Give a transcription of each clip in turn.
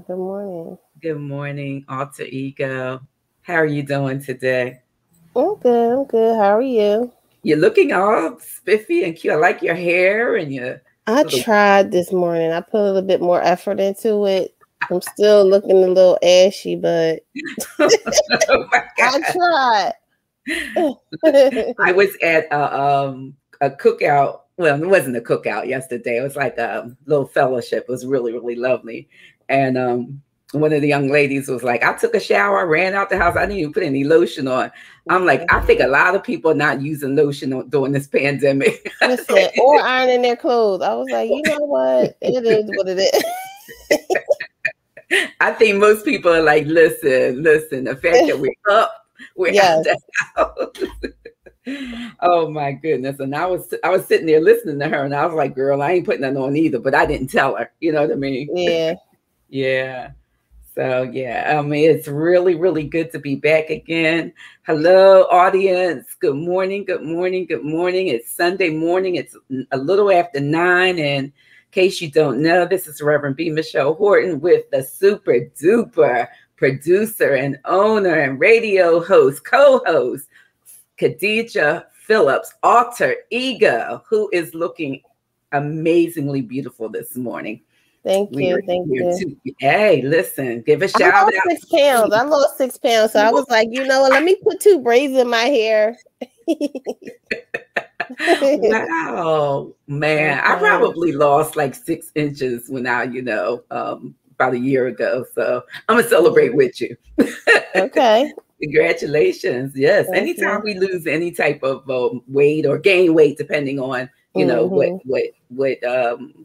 Good morning. Good morning, alter ego. How are you doing today? I'm good. I'm good. How are you? You're looking all spiffy and cute. I like your hair and your. I tried this morning. I put a little bit more effort into it. I'm still looking a little ashy, but Oh my God. I tried. I was at a cookout. Well, it wasn't a cookout yesterday. It was like a little fellowship. It was really, really lovely. And one of the young ladies was like, I took a shower, I ran out the house. I didn't even put any lotion on. I'm like, I think a lot of people are not using lotion during this pandemic. Listen, or ironing their clothes. I was like, you know what? It is what it is. I think most people are like, listen, the fact that we're up, we're out the house. Oh my goodness. And I was sitting there listening to her and I was like, girl, I ain't putting that on either, but I didn't tell her. You know what I mean? Yeah. Yeah. So yeah, I mean, it's really, really good to be back again. Hello, audience. Good morning. Good morning. Good morning. It's Sunday morning. It's a little after 9. And in case you don't know, this is Reverend B. Michelle Horton with the super duper producer and owner and radio host, co-host, Khadijah Phillips, alter ego, who is looking amazingly beautiful this morning. Thank you. Thank you. Hey, listen, give a shout out. 6 pounds. I lost 6 pounds. So I was like, you know what? Let me put 2 braids in my hair. Wow, man. I probably lost like 6 inches when I, about a year ago. So I'm going to celebrate with you. Okay. Congratulations. Yes. Thank Anytime we lose any type of weight or gain weight, depending on what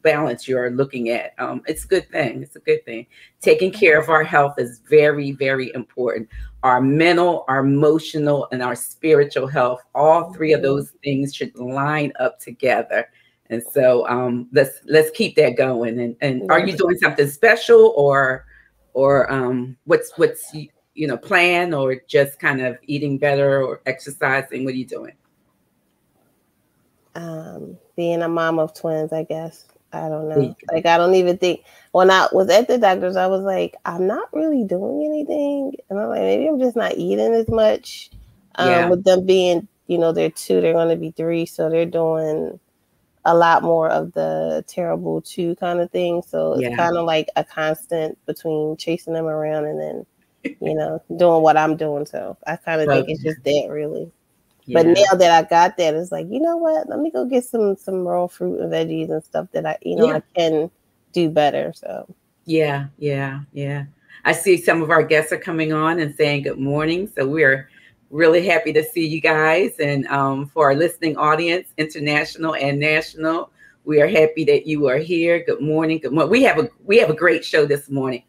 balance you're looking at. It's a good thing. It's a good thing. Taking care of our health is very, very important. Our mental, our emotional, and our spiritual health, all 3 of those things should line up together. And so let's keep that going. And are you doing something special or what's plan, or just kind of eating better or exercising? What are you doing? Being a mom of twins, I guess. I don't know. Like, I don't even think, when I was at the doctor's, I was like, I'm not really doing anything. And I'm like, maybe I'm just not eating as much. With them being, they're 2, they're going to be 3. So they're doing a lot more of the terrible 2 kind of thing. So it's kind of like a constant between chasing them around and then, doing what I'm doing. So I kind of think it's just that, really. But now that I got that, it's like, you know what? Let me go get some raw fruit and veggies and stuff that I can do better. So yeah. I see some of our guests are coming on and saying good morning. So we're really happy to see you guys. And for our listening audience, international and national, we are happy that you are here. Good morning. Good morning. We have a great show this morning.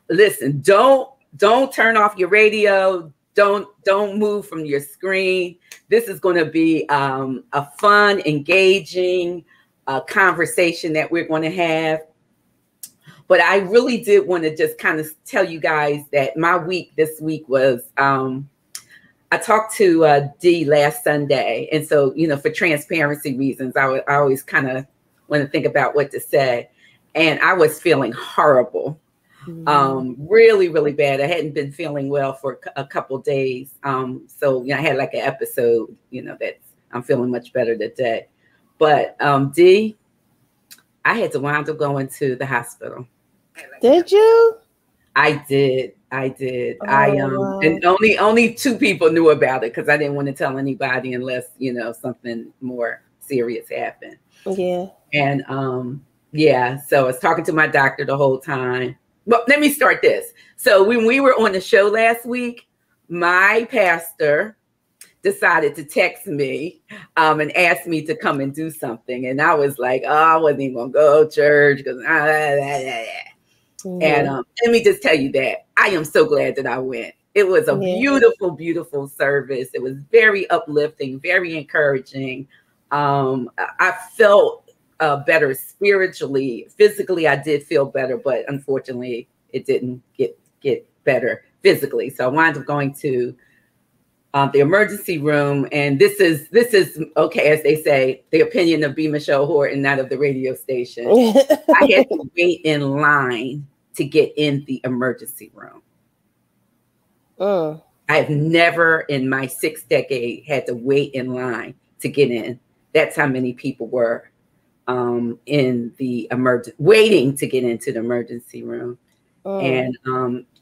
Listen, don't turn off your radio. Don't move from your screen. This is going to be a fun, engaging conversation that we're going to have. But I really did want to just kind of tell you guys that my week this week was, I talked to Dee last Sunday. And so, for transparency reasons, I always kind of want to think about what to say. And I was feeling horrible. Really, really bad. I hadn't been feeling well for a couple days. So, I had like an episode, that I'm feeling much better today. But Dee, I had to wind up going to the hospital. Did you? I did. Oh, wow. And only 2 people knew about it because I didn't want to tell anybody unless, something more serious happened. Yeah. And so I was talking to my doctor the whole time. Well, let me start this. So when we were on the show last week, my pastor decided to text me and ask me to come and do something. And I was like, oh, I wasn't even going to go to church. And let me just tell you that I am so glad that I went. It was a beautiful, beautiful service. It was very uplifting, very encouraging. I felt better spiritually. Physically, I did feel better, but unfortunately, it didn't get better physically. So I wound up going to the emergency room, and this is okay, as they say, the opinion of B. Michelle Horton, not of the radio station. I had to wait in line to get in the emergency room. I've never in my 6th decade had to wait in line to get in. That's how many people were in the waiting to get into the emergency room. And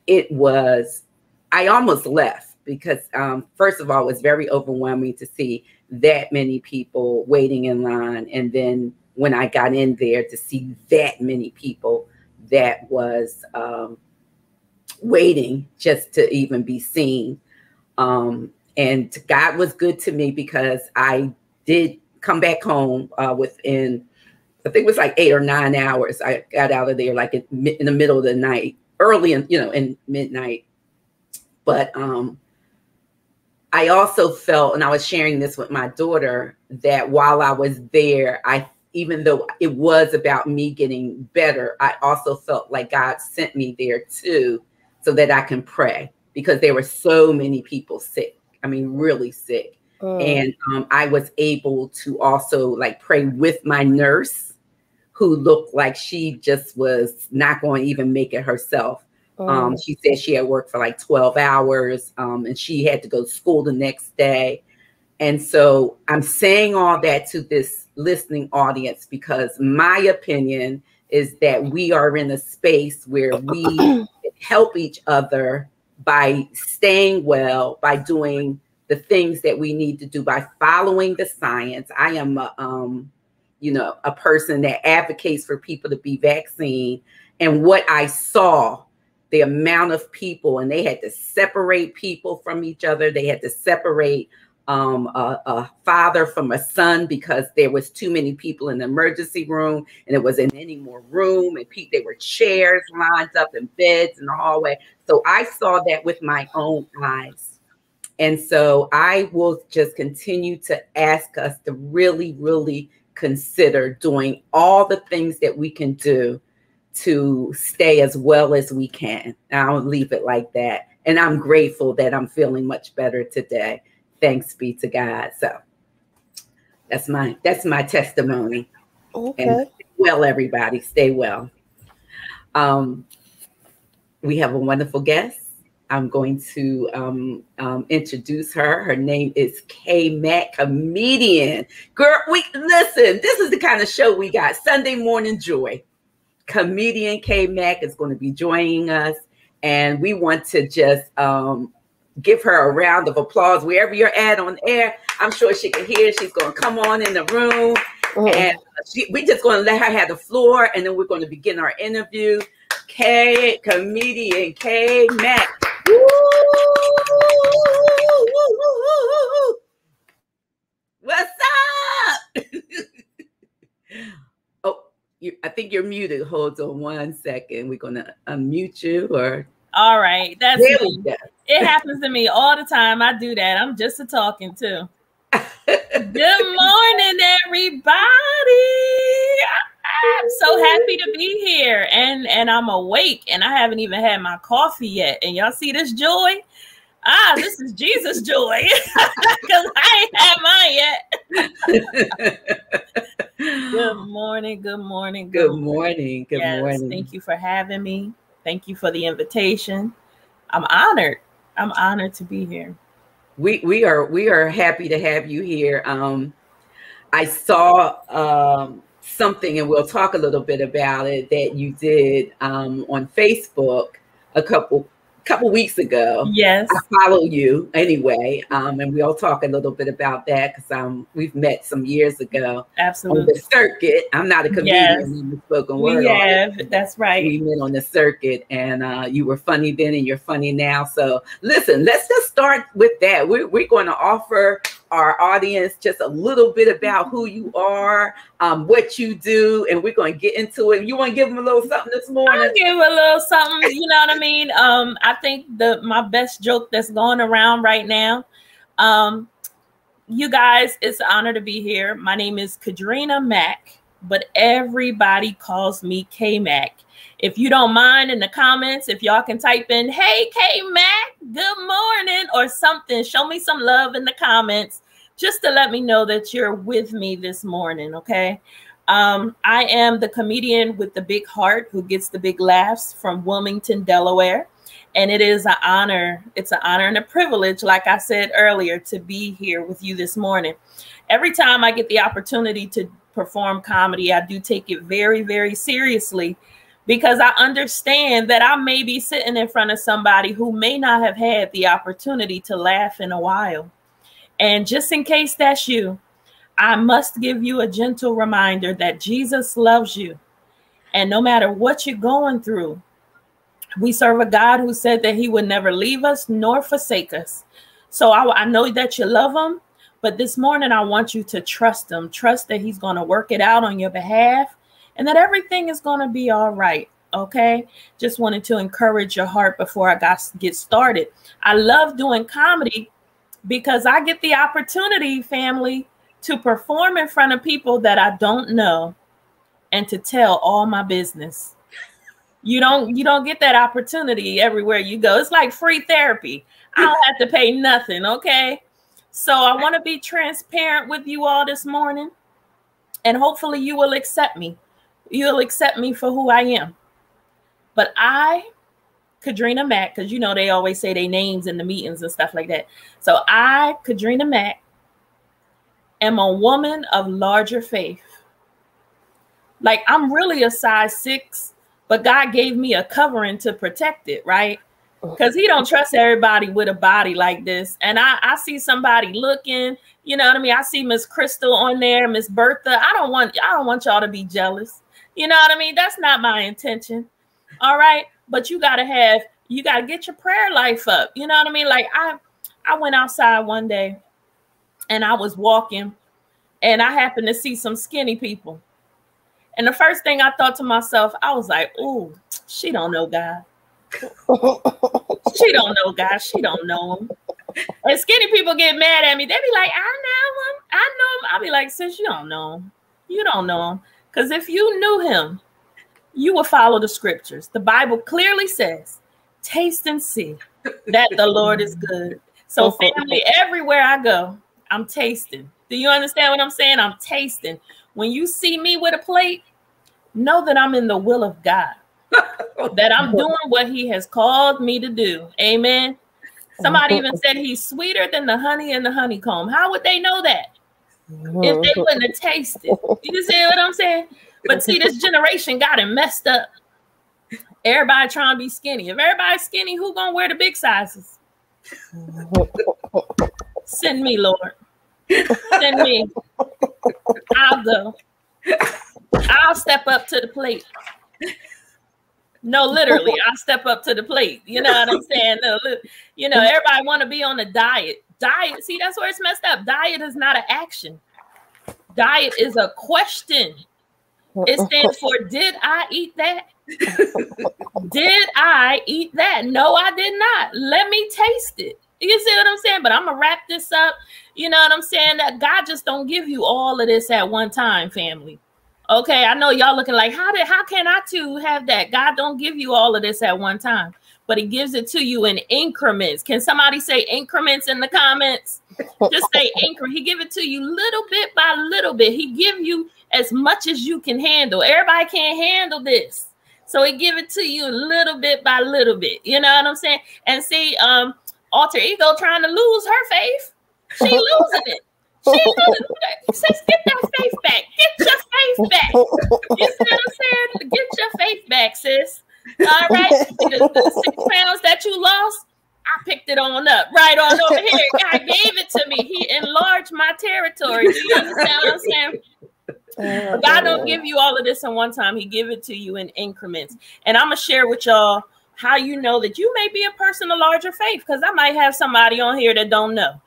it was, I almost left because first of all, it was very overwhelming to see that many people waiting in line. And then when I got in there to see that many people that was waiting just to even be seen. And God was good to me because I did come back home within, I think it was like 8 or 9 hours. I got out of there like in the middle of the night, early in, in midnight. But I also felt, and I was sharing this with my daughter, that while I was there, even though it was about me getting better, I also felt like God sent me there too, so that I can pray, because there were so many people sick. I mean, really sick. And I was able to also like pray with my nurse, who looked like she just was not going to even make it herself. She said she had worked for like 12 hours and she had to go to school the next day. And so I'm saying all that to this listening audience because my opinion is that we are in a space where we help each other by staying well, by doing the things that we need to do, by following the science. I am a person that advocates for people to be vaccinated. And what I saw, the amount of people, and they had to separate people from each other. They had to separate a father from a son because there was too many people in the emergency room and it wasn't any more room, and there were chairs lined up and beds in the hallway. So I saw that with my own eyes. And so I will just continue to ask us to really, really consider doing all the things that we can do to stay as well as we can. I'll leave it like that. And I'm grateful that I'm feeling much better today. Thanks be to God. So that's my testimony. Okay. And stay well, everybody, stay well. We have a wonderful guest. I'm going to introduce her. Her name is K-Mack Comedian. Girl, listen, this is the kind of show we got. Sunday Morning Joy. Comedienne K-Mack is going to be joining us. And we want to just give her a round of applause wherever you're at on air. I'm sure she can hear. She's going to come on in the room. And we're just going to let her have the floor. And then we're going to begin our interview. Comedienne K-Mack. What's up? I think you're muted. Hold on 1 second. We're going to unmute you. All right. That's me. It happens to me all the time. I do that. I'm just a talking too. Good morning, everybody. I'm so happy to be here, and I'm awake, and I haven't even had my coffee yet. And y'all see this joy? This is Jesus joy, because I ain't had mine yet. Good morning. Good morning. Good morning. Good morning. Thank you for having me. Thank you for the invitation. I'm honored. I'm honored to be here. We are happy to have you here. I saw something, and we'll talk a little bit about it, that you did on Facebook a couple weeks ago. Yes, I follow you anyway, and we'll talk a little bit about that because we've met some years ago. Absolutely. On the circuit. I'm not a comedian in the spoken word. We have, that's right. We met on the circuit, and you were funny then, and you're funny now. So listen, let's just start with that. We're going to offer our audience just a little bit about who you are, what you do, and we're going to get into it. You want to give them a little something this morning? I'll give a little something. You know what I mean? I think my best joke that's going around right now. You guys, it's an honor to be here. My name is Kadrina Mack, but everybody calls me K-Mack. If you don't mind, in the comments, if y'all can type in, "Hey, K-Mack, good morning," or something, show me some love in the comments, just to let me know that you're with me this morning, okay? I am the comedian with the big heart who gets the big laughs from Wilmington, Delaware. And it is an honor. It's an honor and a privilege, like I said earlier, to be here with you this morning. Every time I get the opportunity to perform comedy, I do take it very, very seriously, because I understand that I may be sitting in front of somebody who may not have had the opportunity to laugh in a while. And just in case that's you, I must give you a gentle reminder that Jesus loves you. And no matter what you're going through, we serve a God who said that he would never leave us nor forsake us. So I know that you love him, but this morning I want you to trust him. Trust that he's going to work it out on your behalf and that everything is going to be all right. Okay. Just wanted to encourage your heart before I get started. I love doing comedy because I get the opportunity, family, to perform in front of people that I don't know and to tell all my business. You don't get that opportunity everywhere you go. It's like free therapy. I don't have to pay nothing. Okay. So I want to be transparent with you all this morning, and hopefully you will accept me. You'll accept me for who I am. But I, Comedienne Mack, because you know they always say their names in the meetings and stuff like that. So I, Comedienne Mack, am a woman of larger faith. Like, I'm really a size 6. But God gave me a covering to protect it, right? Because he don't trust everybody with a body like this. And I see somebody looking, you know what I mean? I see Miss Crystal on there, Miss Bertha. I don't want y'all to be jealous. You know what I mean? That's not my intention. All right. But you gotta get your prayer life up. You know what I mean? Like I went outside one day and I was walking and I happened to see some skinny people. And the first thing I thought to myself, I was like, ooh, she don't know God. She don't know God. She don't know him. And skinny people get mad at me. They be like, I know him. I know him. I'll be like, sis, you don't know him. You don't know him. Because if you knew him, you would follow the scriptures. The Bible clearly says, taste and see that the Lord is good. So family, everywhere I go, I'm tasting. Do you understand what I'm saying? I'm tasting. When you see me with a plate, know that I'm in the will of God, that I'm doing what he has called me to do. Amen. Somebody even said he's sweeter than the honey and the honeycomb. How would they know that if they wouldn't have tasted? You see what I'm saying? But see, this generation got it messed up. Everybody trying to be skinny. If everybody's skinny, who gonna wear the big sizes? Send me, Lord. Send me. I'll go. I'll step up to the plate. No, literally, I'll step up to the plate. You know what I'm saying? No, you know, everybody want to be on a diet. Diet, see, that's where it's messed up. Diet is not an action. Diet is a question. It stands for, did I eat that? Did I eat that? No, I did not. Let me taste it. You see what I'm saying? But I'm going to wrap this up. You know what I'm saying? That God just don't give you all of this at one time, family. Okay, I know y'all looking like, how can I too have that? God don't give you all of this at one time, but he gives it to you in increments. Can somebody say increments in the comments? Just say increment. He give it to you little bit by little bit. He give you as much as you can handle. Everybody can't handle this. So he give it to you little bit by little bit. You know what I'm saying? And see, alter ego trying to lose her faith. She losing it. She losing it. Says, get that faith back. Get your faith back. You see what I'm saying? Get your faith back, sis. All right. The 6 pounds that you lost, I picked it on up. Right on over here. God gave it to me. He enlarged my territory. Do you understand what I'm saying? God don't give you all of this in one time. He give it to you in increments. And I'm going to share with y'all how you know that you may be a person of larger faith, because I might have somebody on here that don't know.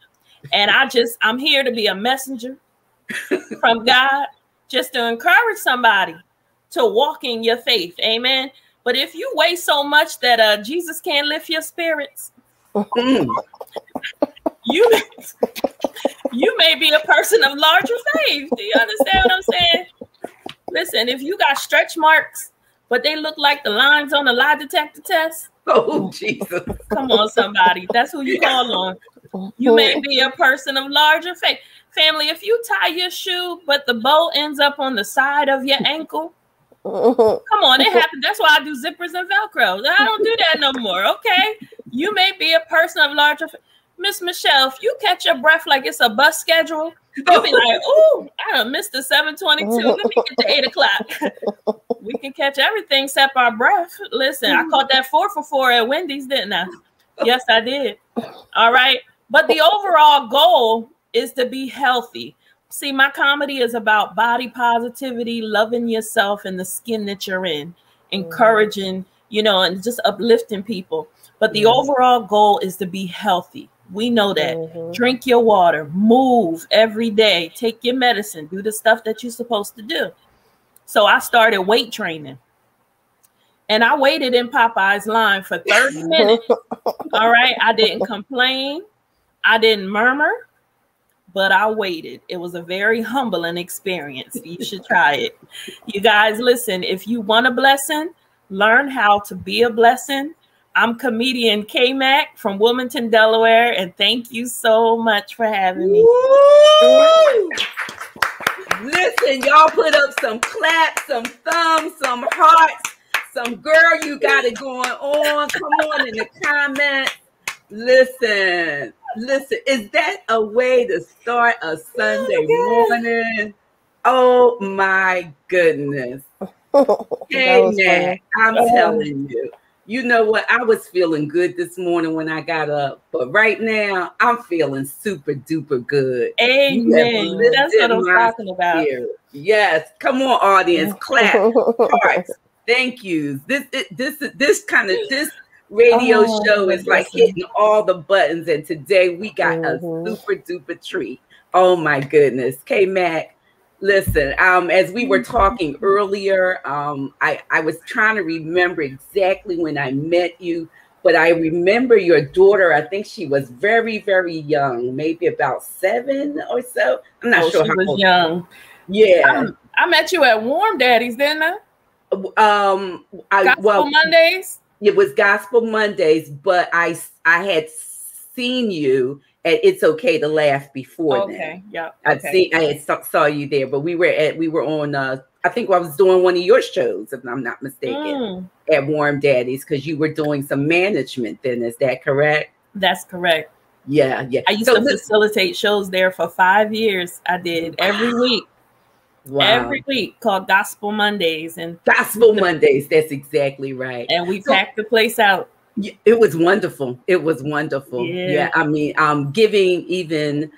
And I'm here to be a messenger from God, just to encourage somebody to walk in your faith. Amen. But if you weigh so much that Jesus can't lift your spirits, you may be a person of larger faith. Do you understand what I'm saying? Listen, if you got stretch marks, but they look like the lines on a lie detector test. Oh, Jesus. Come on, somebody. That's who you call on. You may be a person of larger faith. Family, if you tie your shoe, but the bow ends up on the side of your ankle, come on, it happens. That's why I do zippers and Velcro. I don't do that no more, okay? You may be a person of larger... Miss Michelle, if you catch your breath like it's a bus schedule, you'll be like, ooh, I done missed the 7:22. Let me get to 8 o'clock. We can catch everything except our breath. Listen, I caught that 4 for 4 at Wendy's, didn't I? Yes, I did. All right. But the overall goal is to be healthy. See, my comedy is about body positivity, loving yourself and the skin that you're in, encouraging, you know, and just uplifting people. But the overall goal is to be healthy. We know that. Drink your water, move every day, take your medicine, do the stuff that you're supposed to do. So I started weight training. And I waited in Popeye's line for 30 minutes. All right. I didn't complain. I didn't murmur, but I waited. It was a very humbling experience. You should try it. You guys, listen, if you want a blessing, learn how to be a blessing. I'm Comedienne K-Mack from Wilmington, Delaware, and thank you so much for having me. Woo! Listen, y'all put up some claps, some thumbs, some hearts, some girl, you got it going on. Come on in the comments. Listen, is that a way to start a Sunday morning? Oh my goodness. K-Mack, I'm telling you. You know what? I was feeling good this morning when I got up, but right now I'm feeling super duper good. Amen. That's what I'm talking about. Yes. Come on, audience. Clap. Hearts. Thank you. This radio show is like hitting all the buttons, and today we got a super duper treat. Oh my goodness. K-Mack. Listen, as we were talking earlier, I was trying to remember exactly when I met you, but I remember your daughter. I think she was very, very young, maybe about 7 or so. I'm not sure she how was old. Young. Yeah. I met you at Warm Daddies, didn't I? Gospel Mondays? It was Gospel Mondays, but I had seen you at It's Okay to Laugh before then. Yeah. I saw you there, but we were on I think I was doing one of your shows, if I'm not mistaken, at Warm Daddies, because you were doing some management then. Is that correct? That's correct. Yeah. I used to facilitate shows there for 5 years. I did every week. Wow. Every week, called Gospel Mondays. And Gospel Mondays, that's exactly right. And we packed the place out. It was wonderful. It was wonderful. Yeah. I mean, giving even,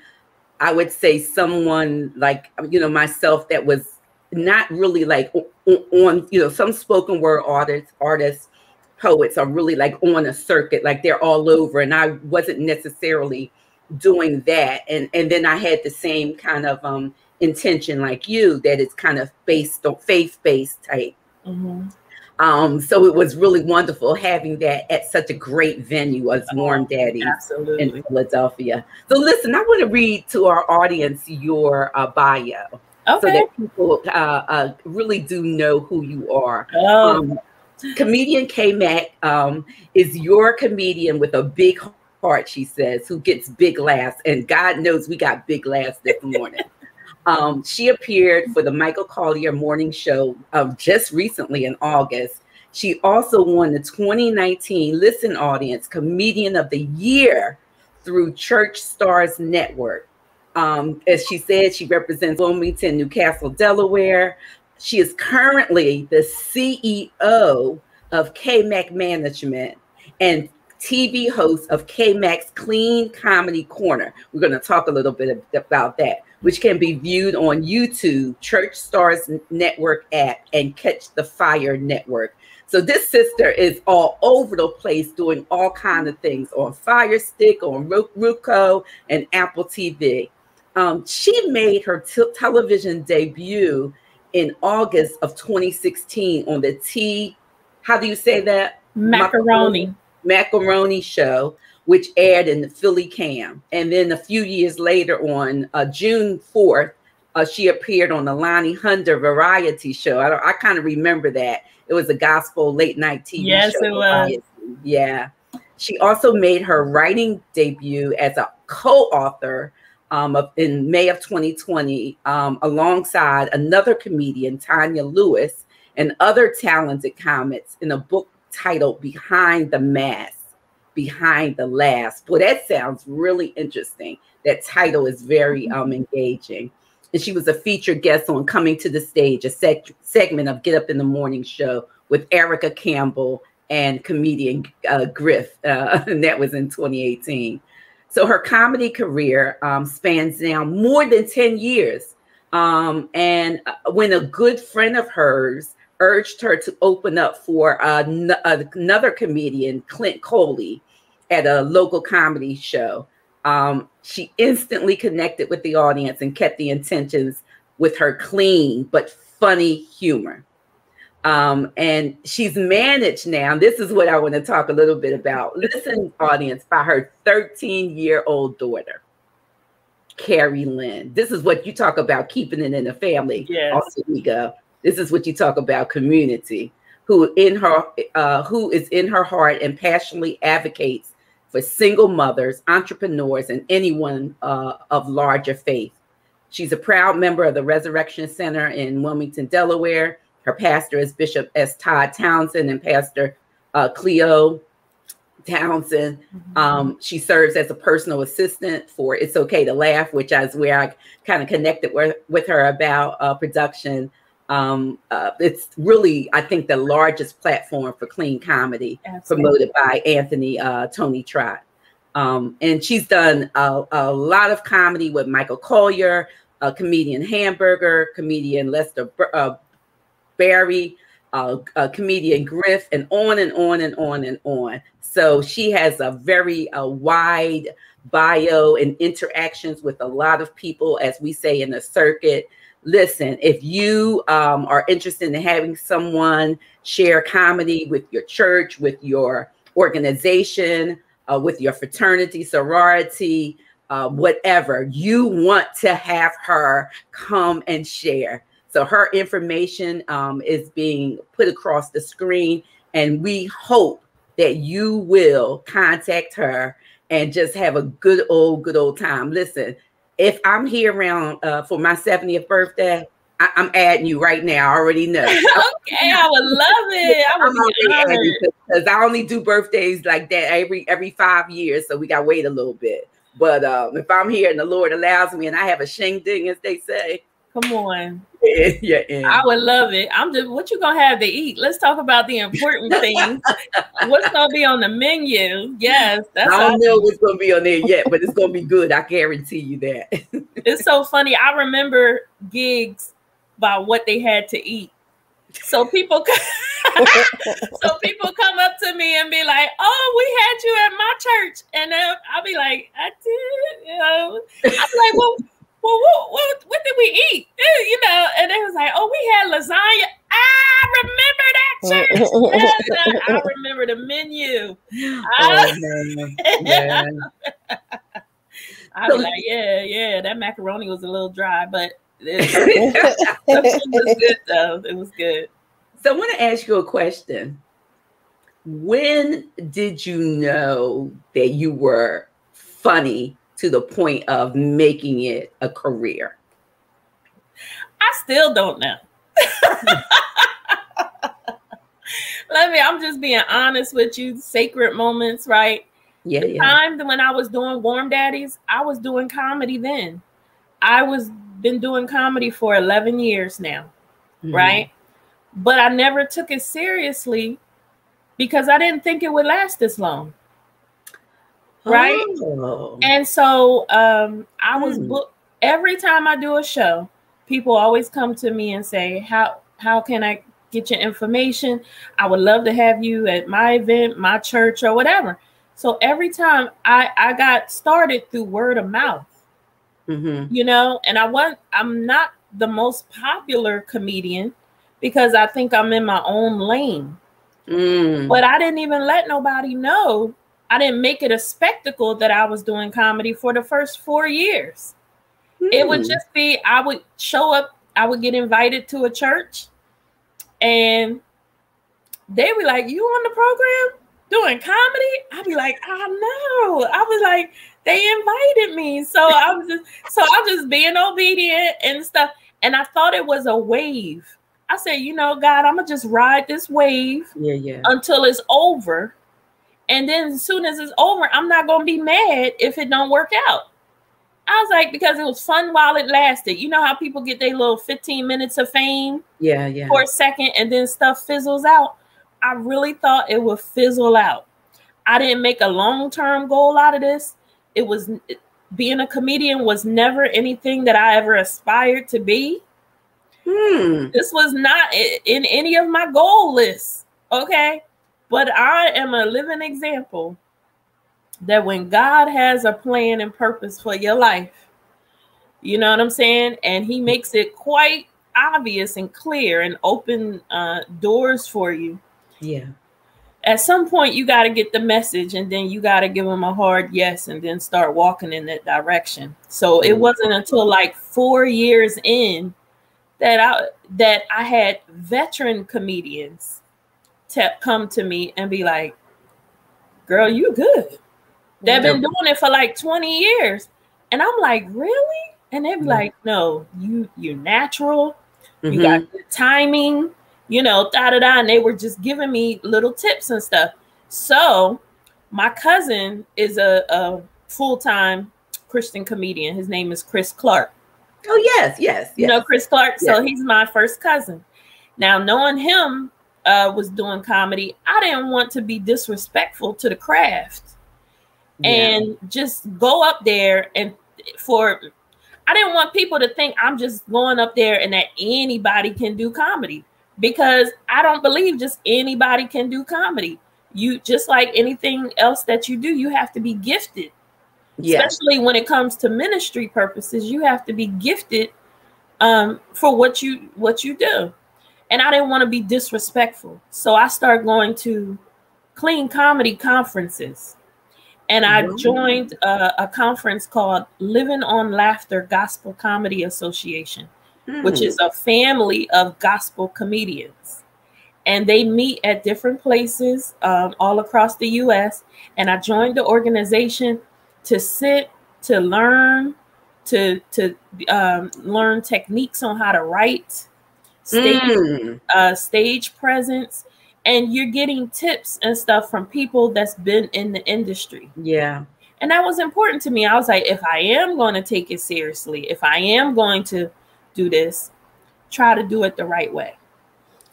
I would say, someone like, you know, myself that was not really like on, you know, some spoken word artists, poets are really like on a circuit, like they're all over. And I wasn't necessarily doing that. And then I had the same kind of intention like you, that it's kind of based on faith-based type. So it was really wonderful having that at such a great venue as Warm Daddies in Philadelphia. So listen, I want to read to our audience your bio so that people really do know who you are. Comedienne K-Mack is your comedian with a big heart, she says, who gets big laughs. And God knows we got big laughs this morning. She appeared for the Michael Colyar morning show just recently in August. She also won the 2019 Listen Audience Comedian of the Year through Church Stars Network. As she said, she represents Wilmington, Castle Delaware. She is currently the CEO of KMack Management and TV host of KMack's Clean Comedy Corner. We're going to talk a little bit about that, which can be viewed on YouTube, Church Stars Network app, and Catch the Fire Network. So this sister is all over the place doing all kinds of things on FireStick, on Roku and Apple TV. She made her television debut in August of 2016 on the Tee, how do you say that? Macoroni Show, which aired in the PhillyCam. And then a few years later on June 4th, she appeared on the Lonnie Hunter Variety Show. I kind of remember that. It was a gospel late night TV show. Yes, it was. Yeah. She also made her writing debut as a co-author in May of 2020, alongside another comedian, Tanya Lewis, and other talented comics in a book titled Behind the Mask, Behind the Last. Boy, that sounds really interesting. That title is very engaging. And she was a featured guest on Coming to the Stage, a segment of Get Up in the Morning show with Erica Campbell and comedian Griff, and that was in 2018. So her comedy career spans now more than 10 years. And when a good friend of hers urged her to open up for another comedian, Clint Coley, at a local comedy show, she instantly connected with the audience and kept the intentions with her clean but funny humor. And she's managed now, this is what I want to talk a little bit about. Listen, audience, by her 13-year-old daughter, Carrie Lynn. This is what you talk about, keeping it in the family. Yes. Also, this is what you talk about, community, who is in her heart and passionately advocates for single mothers, entrepreneurs, and anyone of larger faith. She's a proud member of the Resurrection Center in Wilmington, Delaware. Her pastor is Bishop S. Todd Townsend and Pastor Cleo Townsend. She serves as a personal assistant for It's Okay to Laugh, which is where I kind of connected with her about production. It's really, I think, the largest platform for clean comedy. Absolutely. Promoted by Anthony Tony Trott. And she's done a lot of comedy with Michael Colyar, comedian Hamburger, comedian Lester Barry, comedian Griff, and on and on and on and on. So she has a very wide bio and interactions with a lot of people, as we say in the circuit. Listen, if you are interested in having someone share comedy with your church, with your organization, with your fraternity, sorority, whatever, you want to have her come and share. So her information is being put across the screen, and we hope that you will contact her and just have a good old time. Listen, if I'm here around for my 70th birthday, I'm adding you right now. I already know. Okay, I would love it. Because I only do birthdays like that every 5 years, so we got to wait a little bit. But if I'm here and the Lord allows me, and I have a shing ding, as they say, come on. Yeah. I would love it. What you gonna have to eat? Let's talk about the important things. What's gonna be on the menu? Yes, I don't know what's gonna be on there yet, but it's gonna be good. I guarantee you that. It's so funny. I remember gigs by what they had to eat. So people come up to me and be like, "Oh, we had you at my church," and then I'll be like, "I did," you know. I'm like, "Well, what did we eat?" You know, and they was like, "Oh, we had lasagna." I remember that church. I remember the menu. I was like, yeah, that macaroni was a little dry, but it was good though. It was good. So I want to ask you a question. When did you know that you were funny to the point of making it a career? I still don't know. I'm just being honest with you. Sacred moments, right? Yeah. The time when I was doing Warm Daddies, I was doing comedy then. Been doing comedy for 11 years now, right? But I never took it seriously because I didn't think it would last this long. Right. Oh. And so I was booked every time I do a show. People always come to me and say, how can I get your information? I would love to have you at my event, my church, or whatever. So every time I got started through word of mouth, you know, and I'm not the most popular comedian because I think I'm in my own lane, but I didn't even let nobody know. I didn't make it a spectacle that I was doing comedy for the first 4 years. It would just be, I would show up, I would get invited to a church and they were like, "You on the program?" doing comedy? I'd be like, I know. I was like, they invited me. So I'm just being obedient and stuff. And I thought it was a wave. I said, you know, God, I'm gonna just ride this wave until it's over. And then as soon as it's over, I'm not gonna be mad if it don't work out. I was like, because it was fun while it lasted. You know how people get their little 15 minutes of fame for a second and then stuff fizzles out? I really thought it would fizzle out. I didn't make a long-term goal out of this. Being a comedian was never anything that I ever aspired to be. This was not in any of my goal lists. Okay. But I am a living example that when God has a plan and purpose for your life, you know what I'm saying? And he makes it quite obvious and clear and open doors for you. Yeah. At some point, you got to get the message, and then you got to give them a hard yes, and then start walking in that direction. So it wasn't until like 4 years in that I had veteran comedians come to me and be like, girl, you good. They've been doing it for like 20 years. And I'm like, really? And they'd be like, no, you're natural. You got good timing, you know, da-da-da. And they were just giving me little tips and stuff. So my cousin is a full-time Christian comedian. His name is Chris Clark. Oh, yes. You know Chris Clark? Yes. So he's my first cousin. Now, knowing him was doing comedy, I didn't want to be disrespectful to the craft and just go up there I didn't want people to think I'm just going up there and that anybody can do comedy, because I don't believe just anybody can do comedy. You just like anything else that you do, you have to be gifted. Especially when it comes to ministry purposes, you have to be gifted for what you do. And I didn't want to be disrespectful. So I started going to clean comedy conferences. And I joined a conference called Living on Laughter Gospel Comedy Association, which is a family of gospel comedians. And they meet at different places all across the U.S. And I joined the organization to sit, to learn, to learn techniques on how to write, stage presence, and you're getting tips and stuff from people that's been in the industry. Yeah. And that was important to me. I was like, if I am going to take it seriously, if I am going to do this, try to do it the right way.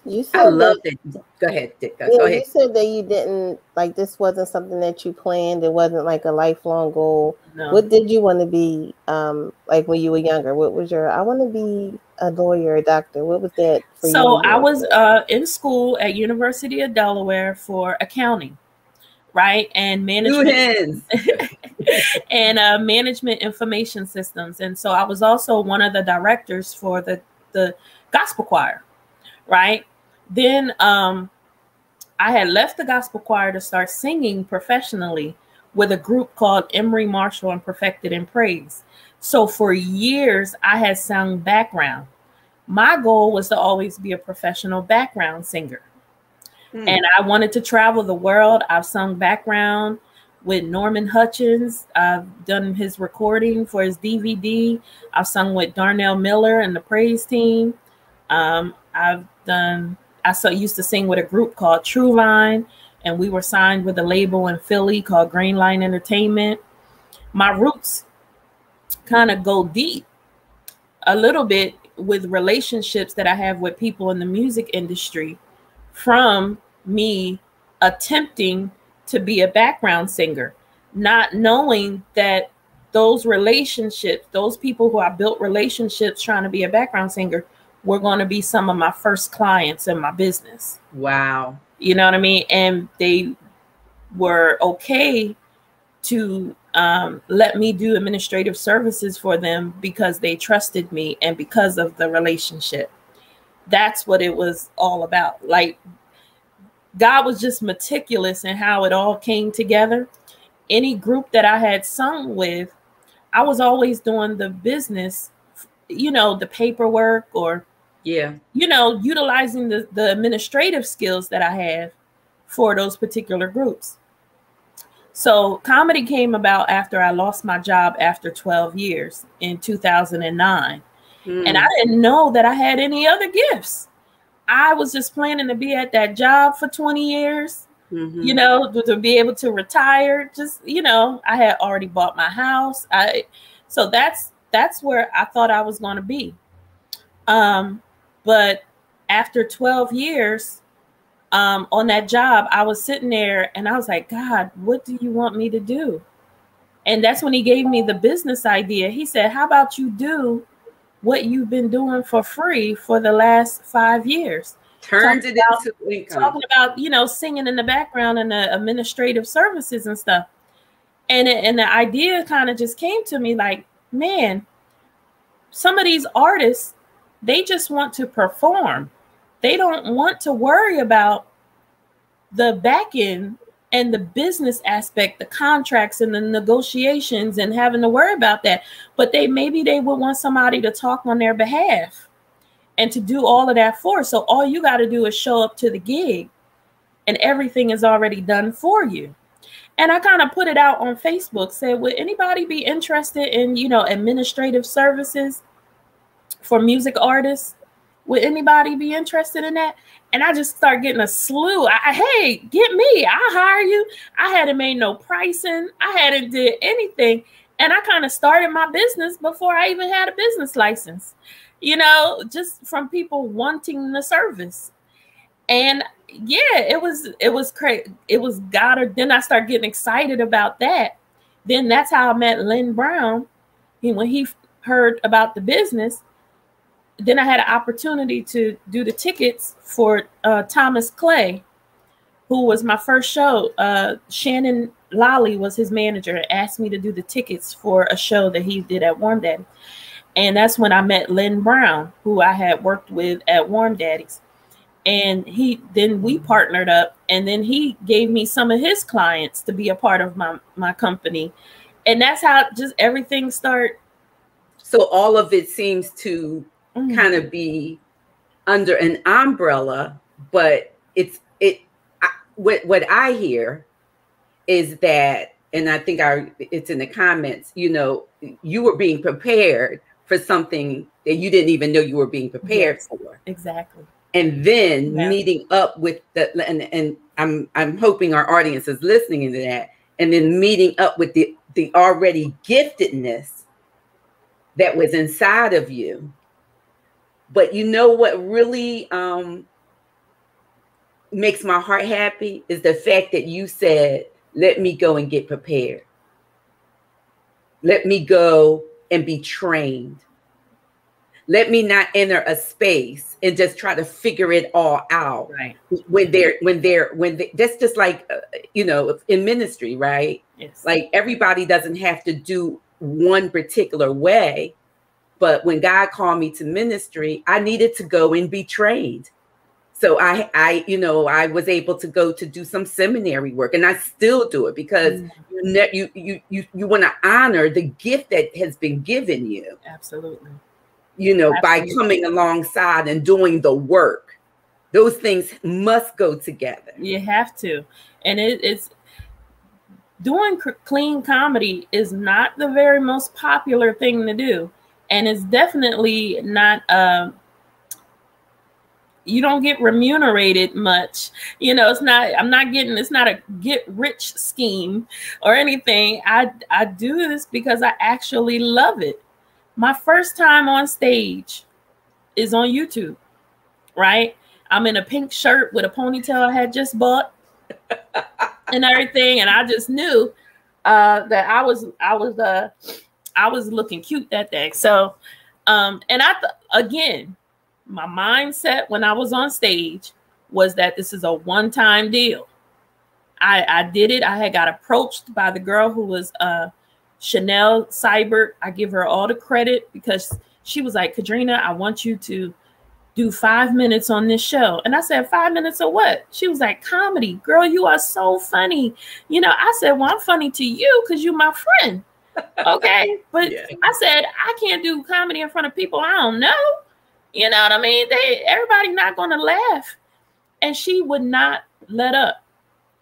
You said I love that. Go ahead, Dick. Go ahead. You said that you didn't, like, this wasn't something that you planned. It wasn't like a lifelong goal. No. What did you want to be, like when you were younger? What was I want to be a lawyer, a doctor. What was that for you? So I was in school at University of Delaware for accounting, right? And management. And management information systems. And so I was also one of the directors for the gospel choir, right? Then I had left the gospel choir to start singing professionally with a group called Emery Marshall and Perfected in Praise. So for years, I had sung background. My goal was to always be a professional background singer. And I wanted to travel the world. I've sung background with Norman Hutchins. I've done his recording for his DVD. I've sung with Darnell Miller and the Praise Team. I used to sing with a group called True Line, and we were signed with a label in Philly called Green Line Entertainment. My roots kind of go deep a little bit with relationships that I have with people in the music industry from me attempting to be a background singer, not knowing that those relationships, those people who I built relationships trying to be a background singer, were going to be some of my first clients in my business. Wow. You know what I mean? And they were okay to let me do administrative services for them because they trusted me and because of the relationship. That's what it was all about. Like, God was just meticulous in how it all came together. Any group that I had sung with, I was always doing the business, you know, the paperwork or, you know, utilizing the administrative skills that I have for those particular groups. So comedy came about after I lost my job after 12 years in 2009. And I didn't know that I had any other gifts. I was just planning to be at that job for 20 years, you know, to be able to retire. Just, you know, I had already bought my house. So that's where I thought I was going to be. But after 12 years, on that job, I was sitting there and I was like, God, what do you want me to do? And that's when he gave me the business idea. He said, how about you do what you've been doing for free for the last 5 years? Turned it into income. Talking about, you know, singing in the background and the administrative services and stuff. And the idea kind of just came to me like, man, some of these artists, they just want to perform. They don't want to worry about the back end and the business aspect, the contracts and the negotiations and having to worry about that. But maybe they would want somebody to talk on their behalf and to do all of that for. So all you got to do is show up to the gig and everything is already done for you. And I kind of put it out on Facebook, said, would anybody be interested in, you know, administrative services for music artists? Would anybody be interested in that? And I just start getting a slew. Hey, get me. I'll hire you. I hadn't made no pricing. I hadn't did anything. And I kind of started my business before I even had a business license, you know, just from people wanting the service. And yeah, it was crazy. It was God. Then I started getting excited about that. Then that's how I met Lynn Brown. When he heard about the business, then I had an opportunity to do the tickets for Thomas Clay, who was my first show. Shannon Lally was his manager and asked me to do the tickets for a show that he did at Warm Daddy. And that's when I met Lynn Brown, who I had worked with at Warm Daddy's. And then we partnered up, and then he gave me some of his clients to be a part of my company. And that's how just everything started. So all of it seems to kind of be under an umbrella, but what I hear is that, and I think it's in the comments, you know, you were being prepared for something that you didn't even know you were being prepared for. Exactly. And then meeting up with and I'm hoping our audience is listening to that, and then meeting up with the already giftedness that was inside of you. But you know what really makes my heart happy is the fact that you said, let me go and get prepared. Let me go and be trained. Let me not enter a space and just try to figure it all out. Right. When that's just like, you know, in ministry, right? Yes. Like everybody doesn't have to do one particular way. But when God called me to ministry, I needed to go and be trained. So I was able to go to do some seminary work, and I still do it because you want to honor the gift that has been given you. Absolutely. You know, by coming alongside and doing the work. Those things must go together. You have to. And it's doing clean comedy is not the very most popular thing to do. And it's definitely not, you don't get remunerated much. You know, it's not a get rich scheme or anything. I do this because I actually love it. My first time on stage is on YouTube, right? I'm in a pink shirt with a ponytail I had just bought and everything. And I just knew that I was looking cute that day. So, and again, my mindset when I was on stage was that this is a one-time deal. I did it. I had got approached by the girl who was Chanel Seibert. I give her all the credit because she was like, Kadrina, I want you to do 5 minutes on this show. And I said, 5 minutes of what? She was like, comedy. Girl, you are so funny. You know, I said, well, I'm funny to you because you're my friend. Okay. But yeah. I said, I can't do comedy in front of people I don't know. You know what I mean? Everybody's not going to laugh. And she would not let up.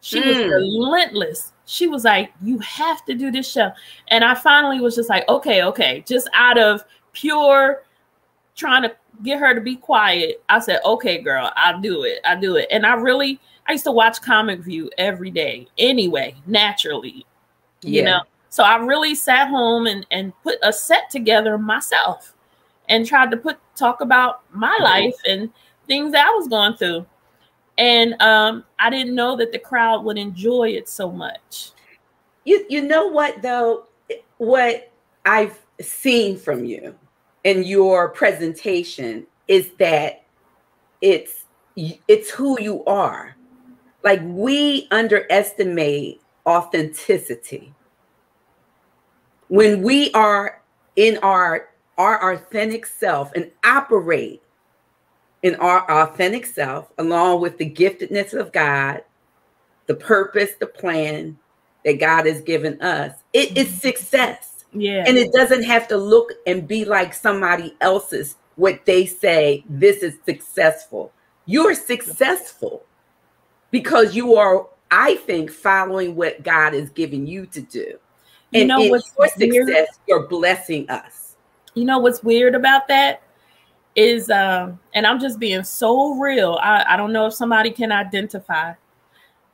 She was relentless. She was like, you have to do this show. And I finally was just like, okay. Just out of pure trying to get her to be quiet, I said, okay, girl, I'll do it. And I used to watch Comic View every day anyway, naturally, you know? So I really sat home and put a set together myself and tried to talk about my life and things that I was going through. And I didn't know that the crowd would enjoy it so much. You know what, though? What I've seen from you in your presentation is that it's who you are. Like, we underestimate authenticity. When we are in our authentic self and operate in our authentic self, along with the giftedness of God, the purpose, the plan that God has given us, it is success. Yeah. And it doesn't have to look and be like somebody else's, what they say, this is successful. You're successful because you are, I think, following what God has given you to do. And you know what's your success, weird? you're blessing us. You know what's weird about that is, and I'm just being so real. I don't know if somebody can identify,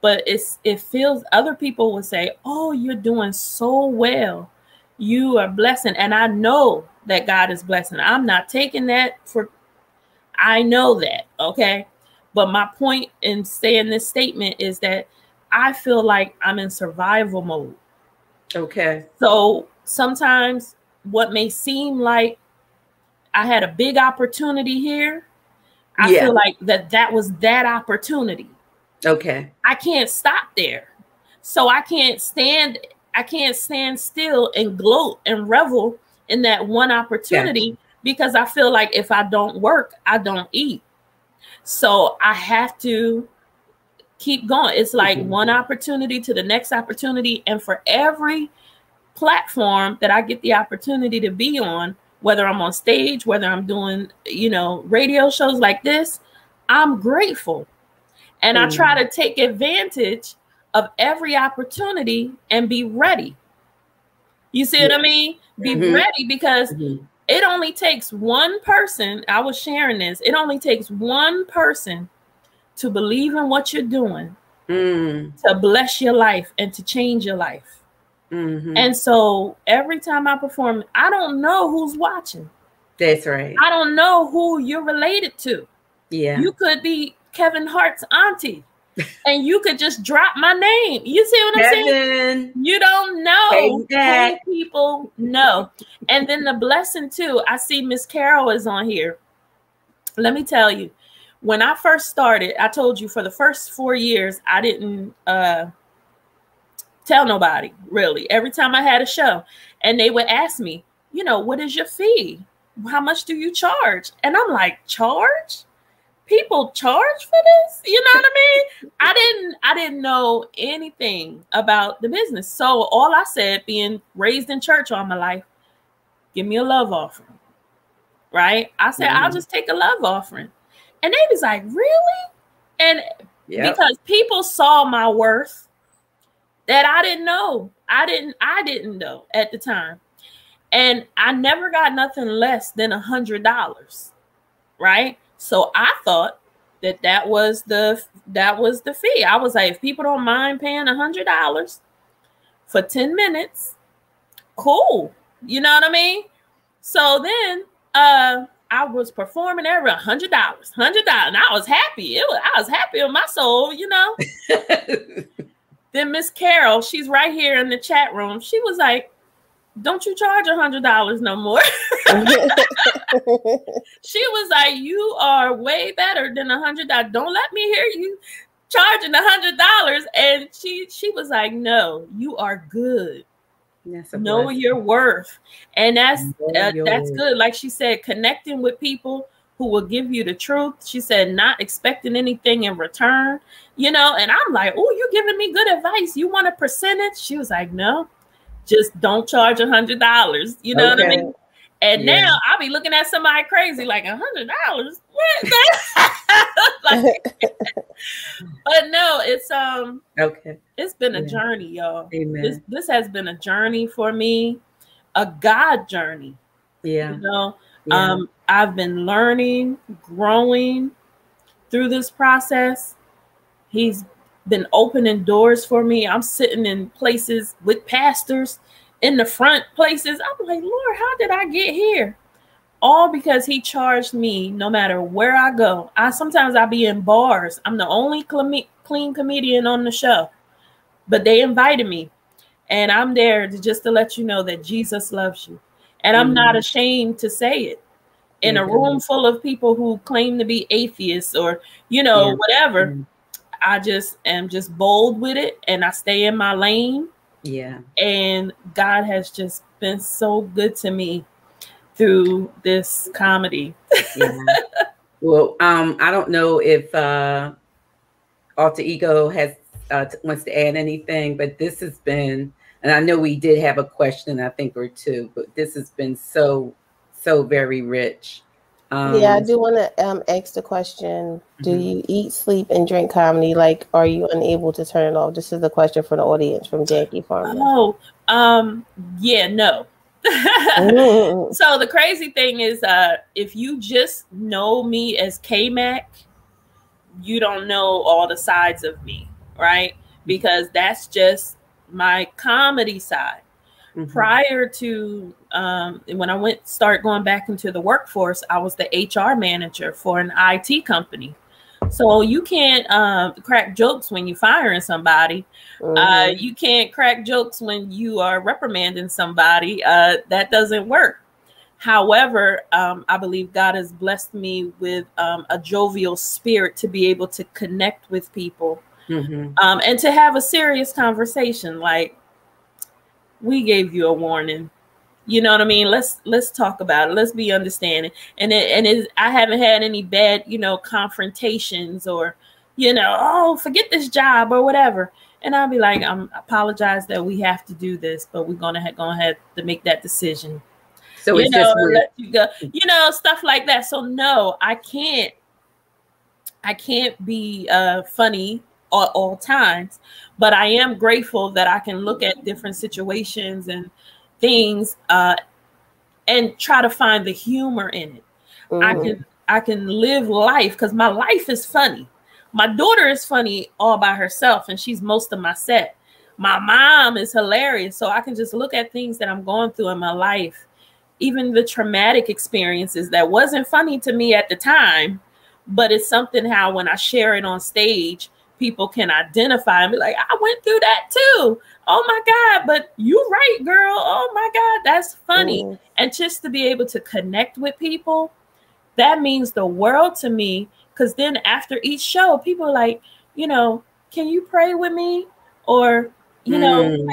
but it feels, other people would say, oh, you're doing so well. You are blessing. And I know that God is blessing. I'm not taking that I know that. Okay. But my point in saying this statement is that I feel like I'm in survival mode. Okay. So sometimes what may seem like I had a big opportunity here, I feel like that was that opportunity. Okay. I can't stop there. So I can't stand still and gloat and revel in that one opportunity because I feel like if I don't work, I don't eat. So I have to keep going. It's like one opportunity to the next opportunity. And for every platform that I get the opportunity to be on, whether I'm on stage, whether I'm doing, radio shows like this, I'm grateful. And I try to take advantage of every opportunity and be ready. You see what I mean? Be ready, because it only takes one person. I was sharing this. It only takes one person to believe in what you're doing, to bless your life and to change your life. And so every time I perform, I don't know who's watching. That's right. I don't know who you're related to. Yeah. You could be Kevin Hart's auntie and you could just drop my name. You see what I'm saying? You don't know who people know. And then the blessing too, I see Miss Carol is on here. Let me tell you, when I first started, I told you for the first 4 years, I didn't tell nobody, really. Every time I had a show, and they would ask me, what is your fee? How much do you charge? And I'm like, charge? People charge for this? You know what I mean? I didn't know anything about the business. So all I said, being raised in church all my life, give me a love offering, right? I said, I'll just take a love offering. And they was like, really? And because people saw my worth that I didn't know. I didn't know at the time. And I never got nothing less than $100, right? So I thought that was the fee. I was like, if people don't mind paying $100 for 10 minutes, cool. You know what I mean? So then I was performing every $100, and I was happy. I was happy in my soul, Then Miss Carol, she's right here in the chat room. She was like, don't you charge $100 no more. She was like, you are way better than $100. Don't let me hear you charging $100. And she was like, no, you are good. Know your worth. And that's good. Like she said, connecting with people who will give you the truth. She said, not expecting anything in return, and I'm like, oh, you're giving me good advice. You want a percentage? She was like, no, just don't charge $100. You know what I mean? And now I'll be looking at somebody crazy, like $100. What? Like, but no, it's okay. It's been a journey, y'all. Amen. This has been a journey for me, a God journey. Yeah. You know, I've been learning, growing through this process. He's been opening doors for me. I'm sitting in places with pastors in the front places. I'm like, Lord, how did I get here? All because he charged me no matter where I go. Sometimes I'll be in bars. I'm the only clean comedian on the show, but they invited me, and I'm there just to let you know that Jesus loves you. And I'm not ashamed to say it. In a room full of people who claim to be atheists or, you know, whatever, I just am just bold with it, and I stay in my lane. Yeah. And God has just been so good to me through this comedy. Yeah. Well, I don't know if Alter Ego has wants to add anything, but this has been, and I know we did have a question, I think, or two, but this has been so very rich. Yeah, I do want to ask the question, do you eat, sleep, and drink comedy? Like, are you unable to turn it off? This is the question for the audience from Jackie Farmer. Oh, yeah, no. So the crazy thing is, if you just know me as K-Mack, you don't know all the sides of me, right? Because that's just my comedy side. Prior to when I started going back into the workforce, I was the HR manager for an IT company. So you can't crack jokes when you're firing somebody. You can't crack jokes when you are reprimanding somebody. That doesn't work. However, I believe God has blessed me with a jovial spirit to be able to connect with people and to have a serious conversation. Like, we gave you a warning. You know what I mean? Let's talk about it. Let's be understanding. And I haven't had any bad, you know, confrontations or, you know, oh, forget this job or whatever. And I'll be like, I apologize that we have to do this, but we're gonna have to make that decision. So it's just let you go, you know, stuff like that. So no, I can't be funny at all times, but I am grateful that I can look at different situations and things and try to find the humor in it. I can live life because my life is funny. My daughter is funny all by herself, and she's most of my set. My mom is hilarious, so I can just look at things that I'm going through in my life, even the traumatic experiences that wasn't funny to me at the time, but it's something how when I share it on stage, people can identify and be like, I went through that too. Oh my God, but you right, girl. Oh my God, that's funny. And just to be able to connect with people, that means the world to me. Because then after each show, people are like, you know, can you pray with me? Or, you know,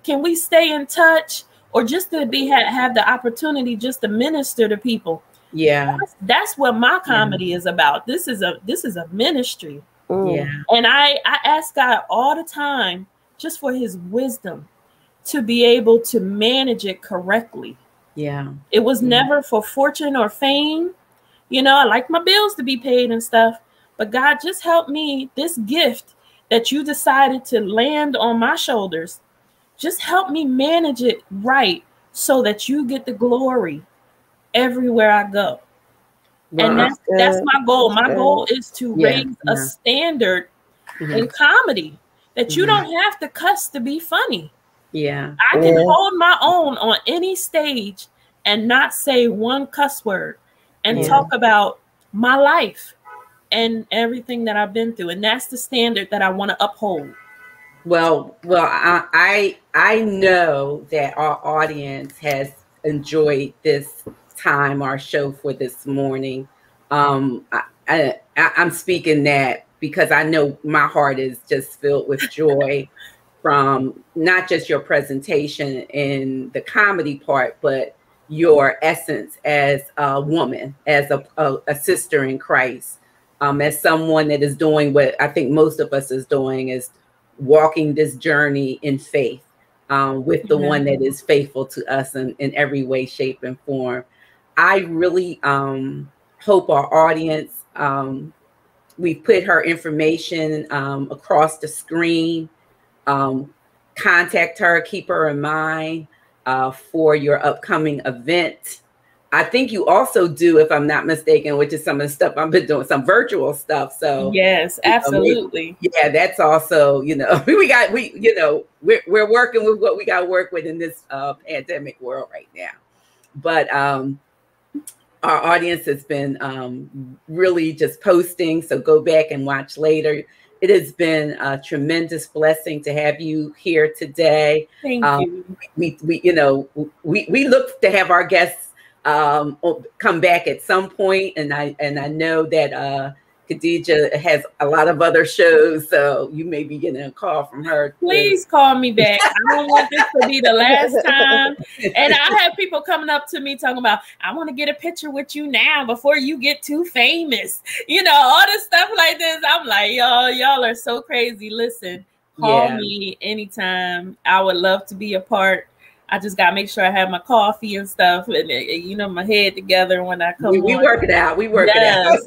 can we stay in touch? Or just to have the opportunity just to minister to people. Yeah, that's what my comedy is about. This is a ministry. Yeah. And I ask God all the time just for his wisdom to be able to manage it correctly. Yeah. It was never for fortune or fame. You know, I like my bills to be paid and stuff, but God, just help me, this gift that you decided to land on my shoulders, just help me manage it right so that you get the glory everywhere I go. Well, and that's my goal. My goal is to raise a standard in comedy that you don't have to cuss to be funny. Yeah. I can hold my own on any stage and not say one cuss word and talk about my life and everything that I've been through. And that's the standard that I want to uphold. Well, I know that our audience has enjoyed this time, our show for this morning. I'm speaking that because I know my heart is just filled with joy from not just your presentation in the comedy part, but your essence as a woman, as a sister in Christ, as someone that is doing what I think most of us is doing, is walking this journey in faith with the one that is faithful to us in every way, shape, and form. I really hope our audience we've put her information across the screen. Contact her, keep her in mind for your upcoming event. I think you also do, if I'm not mistaken, which is some of the stuff I've been doing, some virtual stuff. So yes, absolutely. Yeah, that's also, you know, we're working with what we got to work with in this pandemic world right now. But our audience has been really just posting. So go back and watch later. It has been a tremendous blessing to have you here today. Thank you. We look to have our guests come back at some point, and I know that Khadija has a lot of other shows, so you may be getting a call from her. Please call me back. I don't want this to be the last time. And I have people coming up to me talking about, I want to get a picture with you now before you get too famous. You know, all this stuff like this. I'm like, y'all are so crazy. Listen, call me anytime. I would love to be a part. I just got to make sure I have my coffee and stuff, and you know, my head together when I come. We work it out. We work it out.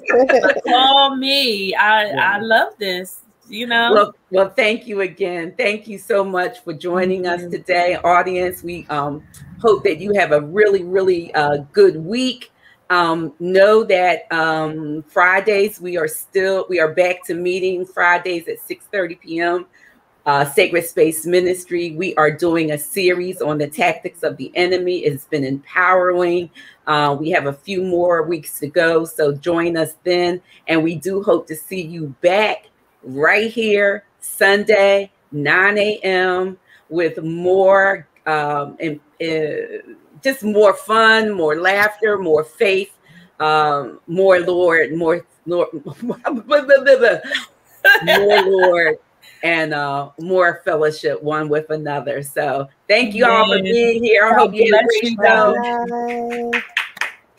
Call me. I love this. You know. Well, thank you again. Thank you so much for joining us today, audience. We hope that you have a really, really good week. Know that Fridays we are back to meeting Fridays at 6:30 p.m. Sacred Space Ministry. We are doing a series on the tactics of the enemy. It's been empowering. We have a few more weeks to go, so join us then. And we do hope to see you back right here Sunday, 9 a.m. with more, just more fun, more laughter, more faith, more Lord, more Lord. And more fellowship one with another. So thank you all for being here. I hope you had a great show.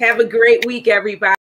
Have a great week, everybody.